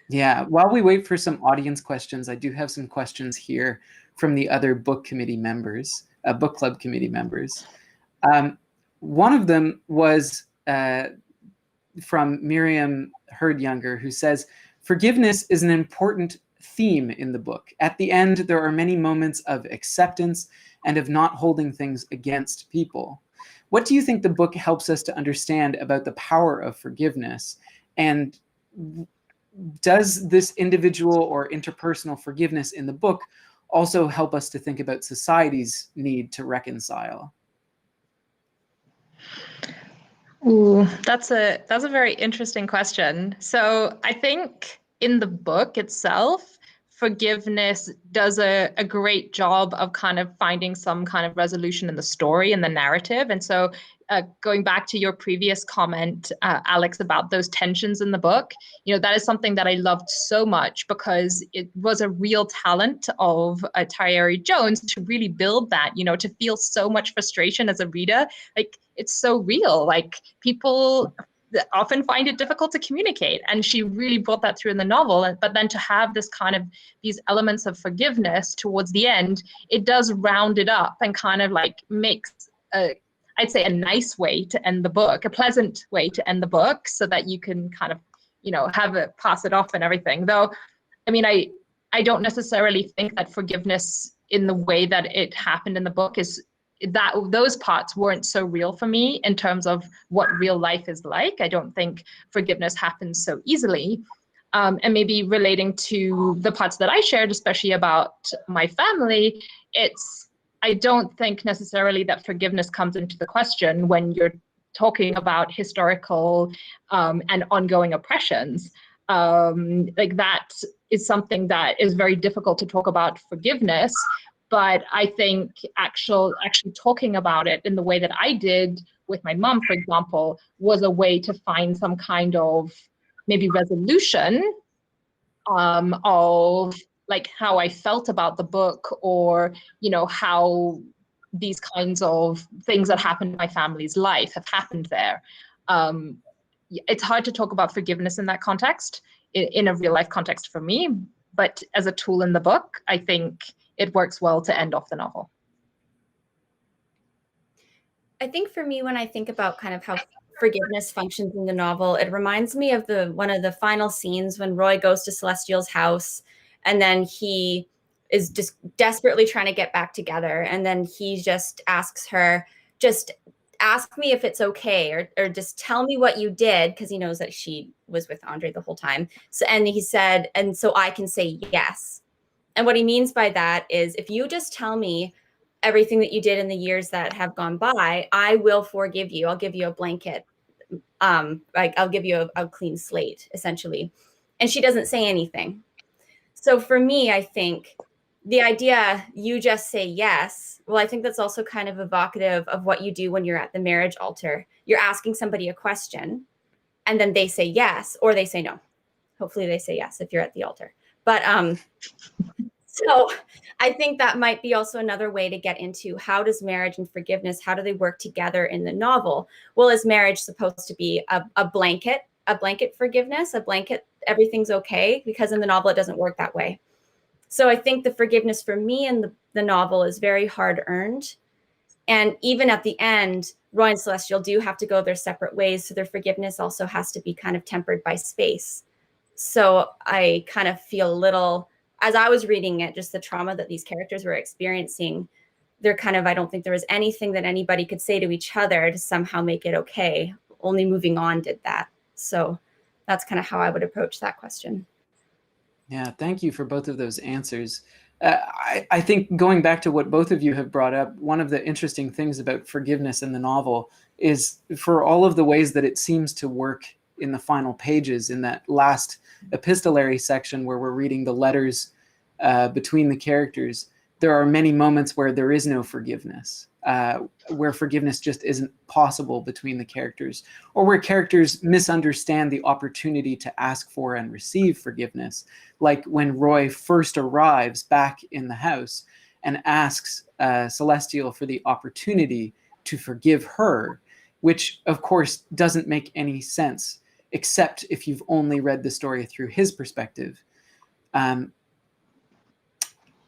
Yeah, while we wait for some audience questions, I do have some questions here from the other book committee members, book club committee members. One of them was from Miriam Hurd-Younger, who says, forgiveness is an important theme in the book. At the end, there are many moments of acceptance and of not holding things against people. What do you think the book helps us to understand about the power of forgiveness? And does this individual or interpersonal forgiveness in the book also help us to think about society's need to reconcile? Ooh, that's a very interesting question. So I think in the book itself, forgiveness does a great job of kind of finding some kind of resolution in the story and the narrative. And so going back to your previous comment, Alex, about those tensions in the book, that is something that I loved so much because it was a real talent of Tayari Jones to really build that, to feel so much frustration as a reader. Like, it's so real. Like, people often find it difficult to communicate, and she really brought that through in the novel. But then to have this kind of these elements of forgiveness towards the end, it does round it up and kind of like makes I'd say a nice way to end the book, a pleasant way to end the book, so that you can kind of have it, pass it off and everything. Though I mean, I don't necessarily think that forgiveness in the way that it happened in the book is that those parts weren't so real for me in terms of what real life is like. I don't think forgiveness happens so easily. And maybe relating to the parts that I shared, especially about my family, I don't think necessarily that forgiveness comes into the question when you're talking about historical and ongoing oppressions. Like, that is something that is very difficult to talk about forgiveness. But I think actually talking about it in the way that I did with my mom, for example, was a way to find some kind of maybe resolution of like how I felt about the book, or how these kinds of things that happened in my family's life have happened there. It's hard to talk about forgiveness in that context, in a real life context for me, but as a tool in the book, I think it works well to end off the novel. I think for me, when I think about kind of how forgiveness functions in the novel, it reminds me of one of the final scenes when Roy goes to Celestial's house, and then he is just desperately trying to get back together. And then he just asks her, just ask me if it's okay, or just tell me what you did, because he knows that she was with Andre the whole time. So, and he said, and so I can say yes. And what he means by that is, if you just tell me everything that you did in the years that have gone by, I will forgive you. I'll give you a blanket. I'll give you a clean slate, essentially. And she doesn't say anything. So for me, I think the idea, you just say yes, well, I think that's also kind of evocative of what you do when you're at the marriage altar. You're asking somebody a question, and then they say yes, or they say no. Hopefully they say yes if you're at the altar. But so I think that might be also another way to get into, how does marriage and forgiveness, how do they work together in the novel? Well, is marriage supposed to be a blanket forgiveness, a blanket, everything's okay? Because in the novel, it doesn't work that way. So I think the forgiveness for me in the novel is very hard earned. And even at the end, Roy and Celestial do have to go their separate ways. So their forgiveness also has to be kind of tempered by space. So I kind of feel a little, as I was reading it, just the trauma that these characters were experiencing, they're kind of, I don't think there was anything that anybody could say to each other to somehow make it okay. Only moving on did that. So that's kind of how I would approach that question. Yeah, thank you for both of those answers. I think going back to what both of you have brought up, one of the interesting things about forgiveness in the novel is, for all of the ways that it seems to work in the final pages, in that last epistolary section where we're reading the letters between the characters, there are many moments where there is no forgiveness, where forgiveness just isn't possible between the characters, or where characters misunderstand the opportunity to ask for and receive forgiveness. Like when Roy first arrives back in the house and asks Celestial for the opportunity to forgive her, which of course doesn't make any sense, except if you've only read the story through his perspective.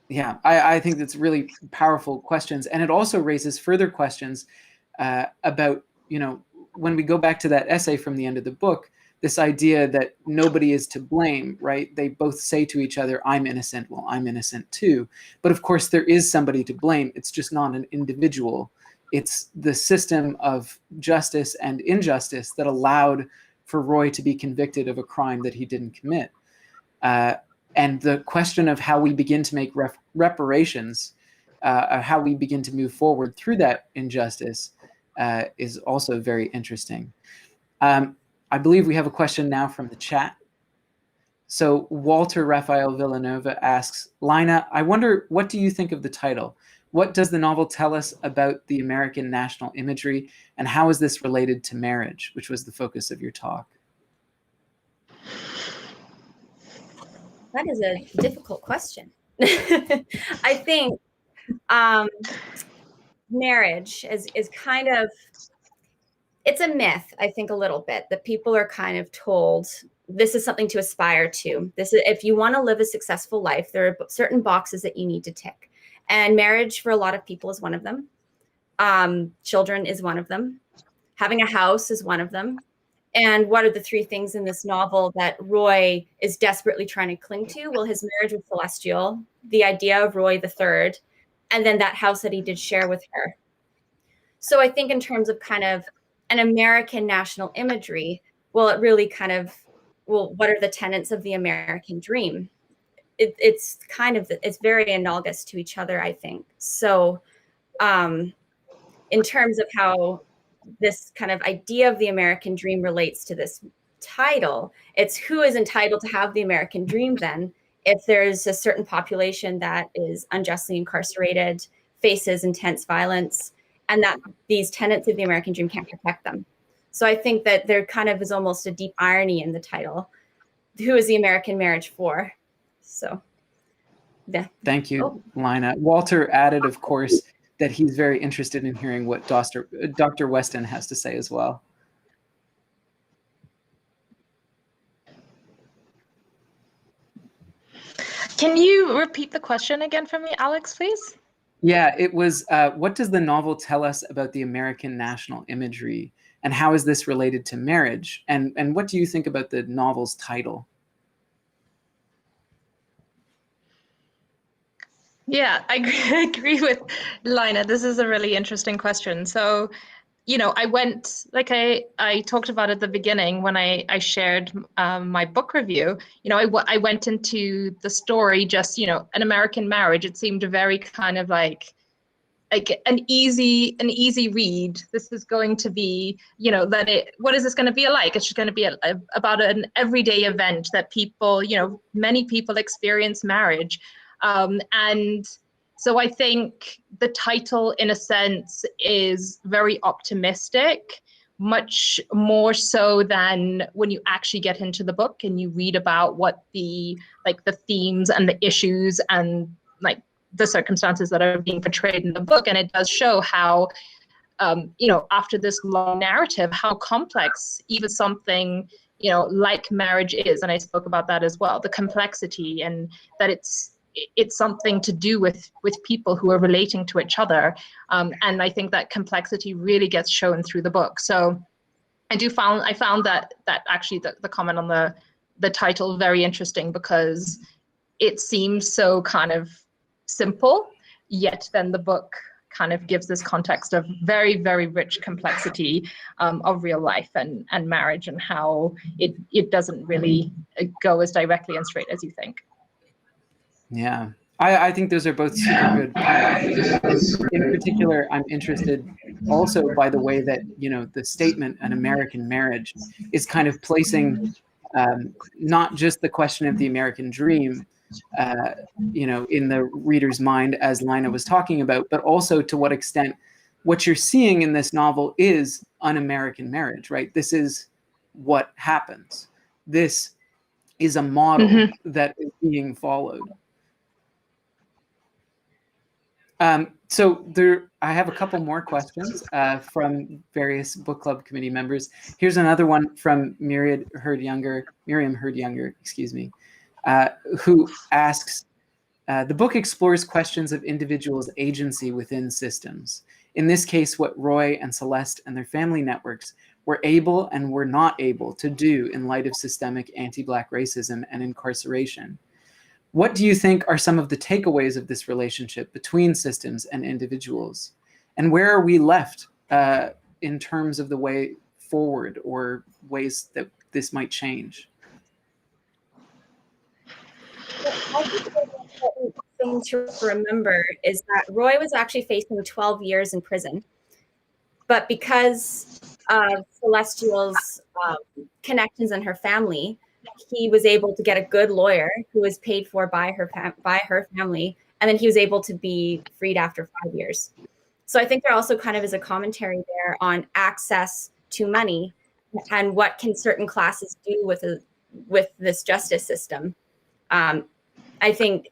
Yeah, I think that's really powerful questions. And it also raises further questions about, when we go back to that essay from the end of the book, this idea that nobody is to blame, right? They both say to each other, I'm innocent, well, I'm innocent too. But of course, there is somebody to blame. It's just not an individual. It's the system of justice and injustice that allowed for Roy to be convicted of a crime that he didn't commit. And the question of how we begin to make reparations, how we begin to move forward through that injustice is also very interesting. I believe we have a question now from the chat. So Walter Rafael Villanova asks, Laina, I wonder, what do you think of the title? What does the novel tell us about the American national imagery, and how is this related to marriage, which was the focus of your talk? That is a difficult question. I think marriage is kind of, it's a myth, I think, a little bit, that people are kind of told this is something to aspire to. This is, if you want to live a successful life, there are certain boxes that you need to tick. And marriage for a lot of people is one of them. Children is one of them. Having a house is one of them. And what are the three things in this novel that Roy is desperately trying to cling to? Well, his marriage with Celestial, the idea of Roy the Third, and then that house that he did share with her. So I think in terms of kind of an American national imagery, well, it really kind of, well, what are the tenets of the American dream? It's kind of, it's very analogous to each other, I think. So in terms of how this kind of idea of the American dream relates to this title, it's who is entitled to have the American dream then, if there's a certain population that is unjustly incarcerated, faces intense violence, and that these tenets of the American dream can't protect them. So I think that there kind of is almost a deep irony in the title. Who is the American marriage for? So, yeah. Thank you, Laina. Walter added, of course, that he's very interested in hearing what Dr. Weston has to say as well. Can you repeat the question again for me, Alex, please? Yeah, it was, what does the novel tell us about the American national imagery, and how is this related to marriage? And what do you think about the novel's title? Yeah, I agree with Laina. This is a really interesting question. So, I went, like I talked about at the beginning when I shared my book review, I went into the story just, an American Marriage. It seemed very kind of like an easy read. This is going to be, what is this going to be like? It's just going to be about an everyday event that people, many people experience marriage. And so I think the title, in a sense, is very optimistic, much more so than when you actually get into the book and you read about what the themes and the issues and the circumstances that are being portrayed in the book. And it does show how, after this long narrative, how complex even something, like marriage is. And I spoke about that as well, the complexity, and that it's something to do with people who are relating to each other. And I think that complexity really gets shown through the book. So I found that actually the comment on the title very interesting, because it seems so kind of simple, yet then the book kind of gives this context of very, very rich complexity of real life and marriage, and how it doesn't really go as directly and straight as you think. Yeah, I think those are both super good points. In particular, I'm interested also by the way that, the statement, an American marriage, is kind of placing not just the question of the American dream, in the reader's mind, as Laina was talking about, but also to what extent what you're seeing in this novel is an American marriage, right? This is what happens. This is a model that is being followed. So I have a couple more questions from various book club committee members. Here's another one from Miriam Hurd Younger, excuse me, who asks, the book explores questions of individuals' agency within systems. In this case, what Roy and Celeste and their family networks were able and were not able to do in light of systemic anti-Black racism and incarceration. What do you think are some of the takeaways of this relationship between systems and individuals? And where are we left in terms of the way forward or ways that this might change? I think the important thing to remember is that Roy was actually facing 12 years in prison. But because of Celestial's connections and her family, he was able to get a good lawyer who was paid for by her family, and then he was able to be freed after 5 years. So I think there also kind of is a commentary there on access to money and what can certain classes do with this justice system. I think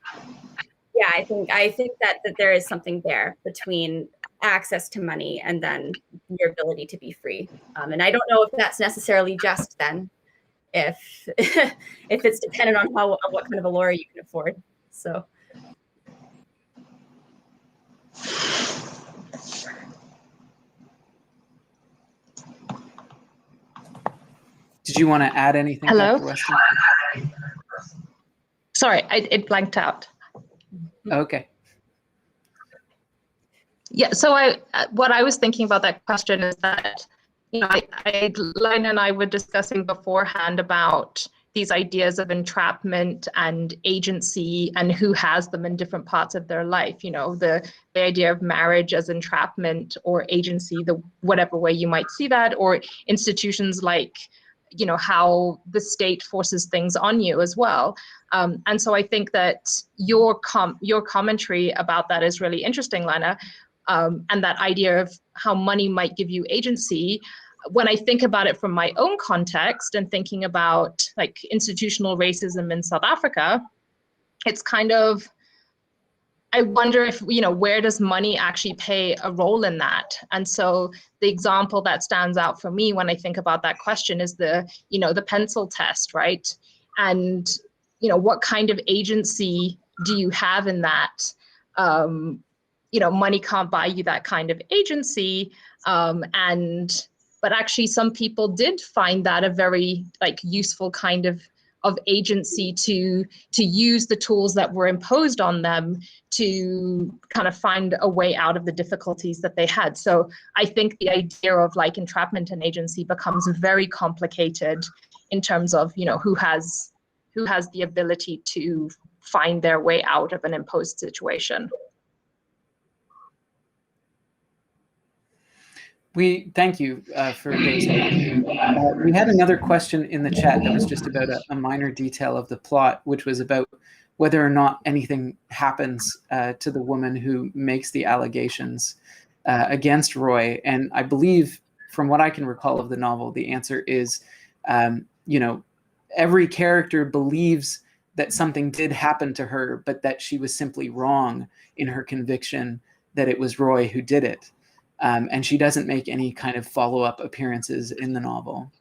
that there is something there between access to money and then your ability to be free. And I don't know if that's necessarily just then, if it's dependent on what kind of a lawyer you can afford. So. Did you want to add anything? Hello? Dr. Weston? Sorry, it blanked out. Okay. Yeah, so what I was thinking about that question is that, Laina and I were discussing beforehand about these ideas of entrapment and agency and who has them in different parts of their life. The idea of marriage as entrapment or agency, whatever way you might see that, or institutions like, how the state forces things on you as well. And so I think that your commentary about that is really interesting, Laina. And that idea of how money might give you agency. When I think about it from my own context and thinking about like institutional racism in South Africa, it's kind of, I wonder if, where does money actually play a role in that? And so the example that stands out for me when I think about that question is the pencil test, right? And, what kind of agency do you have in that? Money can't buy you that kind of agency. But actually some people did find that a very useful kind of agency to use the tools that were imposed on them to kind of find a way out of the difficulties that they had. So I think the idea of entrapment and agency becomes very complicated in terms of, who has the ability to find their way out of an imposed situation. We thank you for those. We had another question in the chat that was just about a minor detail of the plot, which was about whether or not anything happens to the woman who makes the allegations against Roy. And I believe, from what I can recall of the novel, the answer is, every character believes that something did happen to her, but that she was simply wrong in her conviction that it was Roy who did it. And she doesn't make any kind of follow-up appearances in the novel.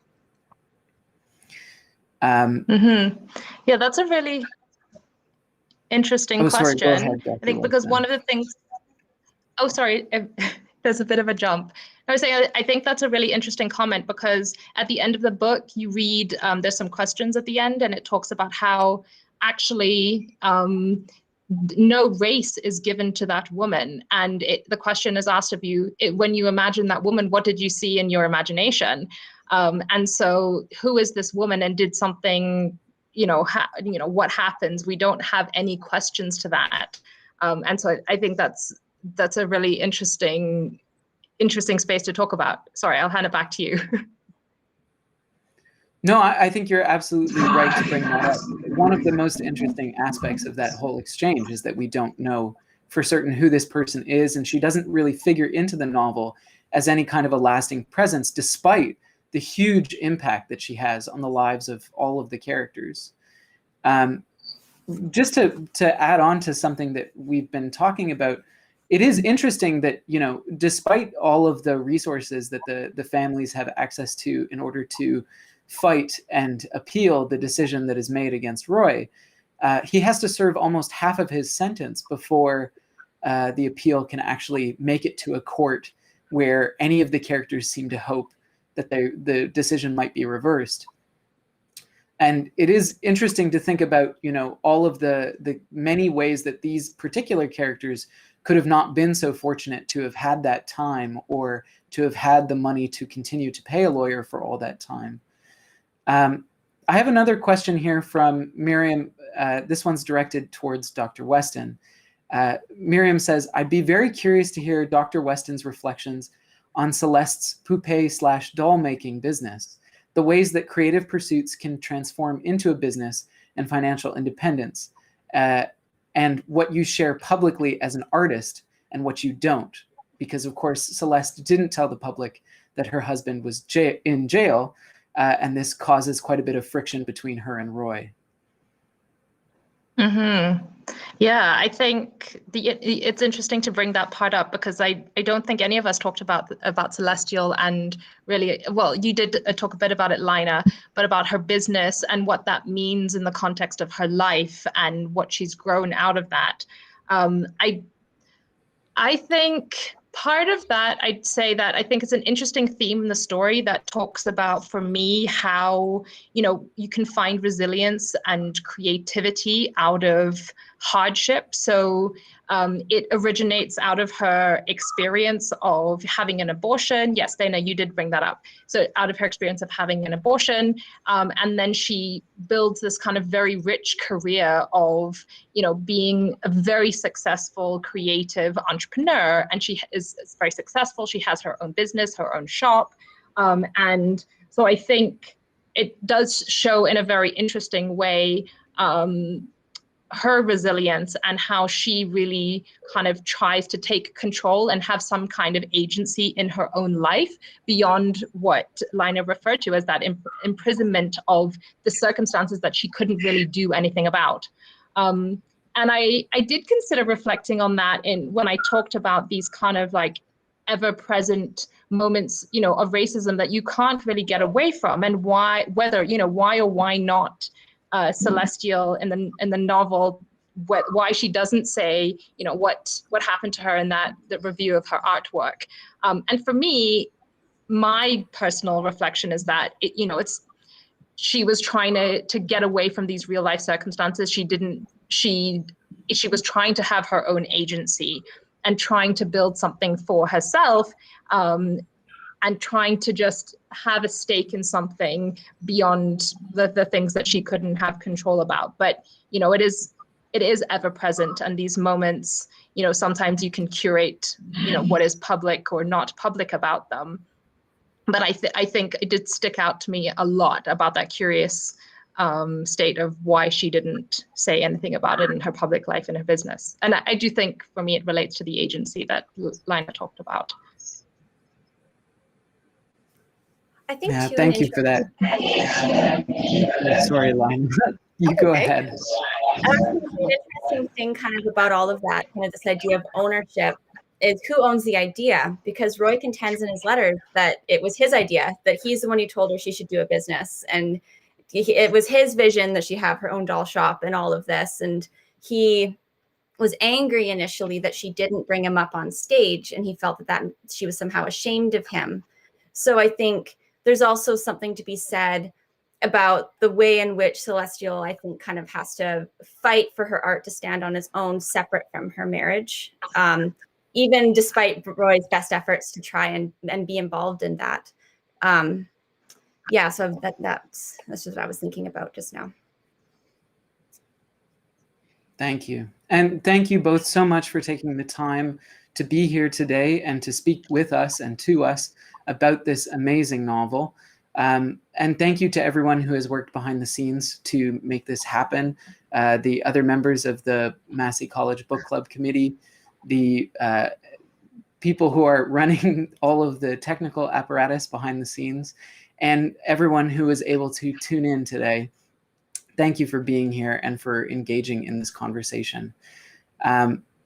Yeah, that's a really interesting question. Sorry, go ahead, I think because one of the things, there's a bit of a jump. I was saying, I think that's a really interesting comment because at the end of the book, you read, there's some questions at the end, and it talks about how actually no race is given to that woman. And the question is asked of you, when you imagine that woman, what did you see in your imagination? And so who is this woman, and did something, what happens? We don't have any questions to that. And so I think that's a really interesting space to talk about. Sorry, I'll hand it back to you. No, I think you're absolutely right to bring that up. One of the most interesting aspects of that whole exchange is that we don't know for certain who this person is, and she doesn't really figure into the novel as any kind of a lasting presence, despite the huge impact that she has on the lives of all of the characters. Just to add on to something that we've been talking about, it is interesting that, you know, despite all of the resources that the families have access to in order to fight and appeal the decision that is made against Roy, he has to serve almost half of his sentence before the appeal can actually make it to a court where any of the characters seem to hope that the decision might be reversed. And it is interesting to think about, you know, all of the many ways that these particular characters could have not been so fortunate to have had that time or to have had the money to continue to pay a lawyer for all that time. I have another question here from Miriam. This one's directed towards Dr. Weston. Miriam says, I'd be very curious to hear Dr. Weston's reflections on Celeste's poupée/doll making business, the ways that creative pursuits can transform into a business and financial independence, and what you share publicly as an artist and what you don't. Because of course, Celeste didn't tell the public that her husband was in jail, and this causes quite a bit of friction between her and Roy. Mm-hmm. Yeah, I think it's interesting to bring that part up because I don't think any of us talked about Celestial, and really, well, you did talk a bit about it, Laina, but about her business and what that means in the context of her life and what she's grown out of that. I think part of that, I'd say that I think it's an interesting theme in the story that talks about, for me, how, you know, you can find resilience and creativity out of hardship. So it originates out of her experience of having an abortion. Yes, Dana, you did bring that up. So out of her experience of having an abortion, and then she builds this kind of very rich career of, you know, being a very successful creative entrepreneur. And she is very successful. She has her own business, her own shop. And so I think it does show in a very interesting way her resilience and how she really kind of tries to take control and have some kind of agency in her own life beyond what Laina referred to as that imprisonment of the circumstances that she couldn't really do anything about. And I did consider reflecting on that when I talked about these kind of like ever-present moments, you know, of racism that you can't really get away from, and why or why not Celestial in the novel, why she doesn't say, you know, what happened to her in the review of her artwork. And for me, my personal reflection is that she was trying to get away from these real life circumstances. She was trying to have her own agency and trying to build something for herself, and trying to just have a stake in something beyond the things that she couldn't have control about. But, you know, it is ever present. And these moments, you know, sometimes you can curate, you know, what is public or not public about them. But I think it did stick out to me a lot about that curious state of why she didn't say anything about it in her public life and her business. And I do think, for me, it relates to the agency that Laina talked about. I think yeah, thank you for that. Sorry, Laina. You go ahead. An interesting thing kind of about all of that, kind of this idea of ownership, is who owns the idea, because Roy contends in his letter that it was his idea, that he's the one who told her she should do a business. And it was his vision that she have her own doll shop and all of this. And he was angry initially that she didn't bring him up on stage, and he felt that she was somehow ashamed of him. So I think there's also something to be said about the way in which Celestial, I think, kind of has to fight for her art to stand on its own, separate from her marriage, even despite Roy's best efforts to try and be involved in that. Yeah, so that's just what I was thinking about just now. Thank you. And thank you both so much for taking the time to be here today and to speak with us and to us about this amazing novel. And thank you to everyone who has worked behind the scenes to make this happen. The other members of the Massey College Book Club Committee, the people who are running all of the technical apparatus behind the scenes, and everyone who was able to tune in today. Thank you for being here and for engaging in this conversation.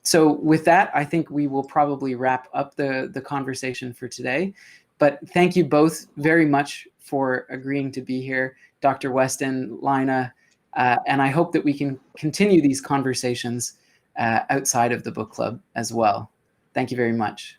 So with that, I think we will probably wrap up the conversation for today. But thank you both very much for agreeing to be here, Dr. Weston, Laina, and I hope that we can continue these conversations outside of the book club as well. Thank you very much.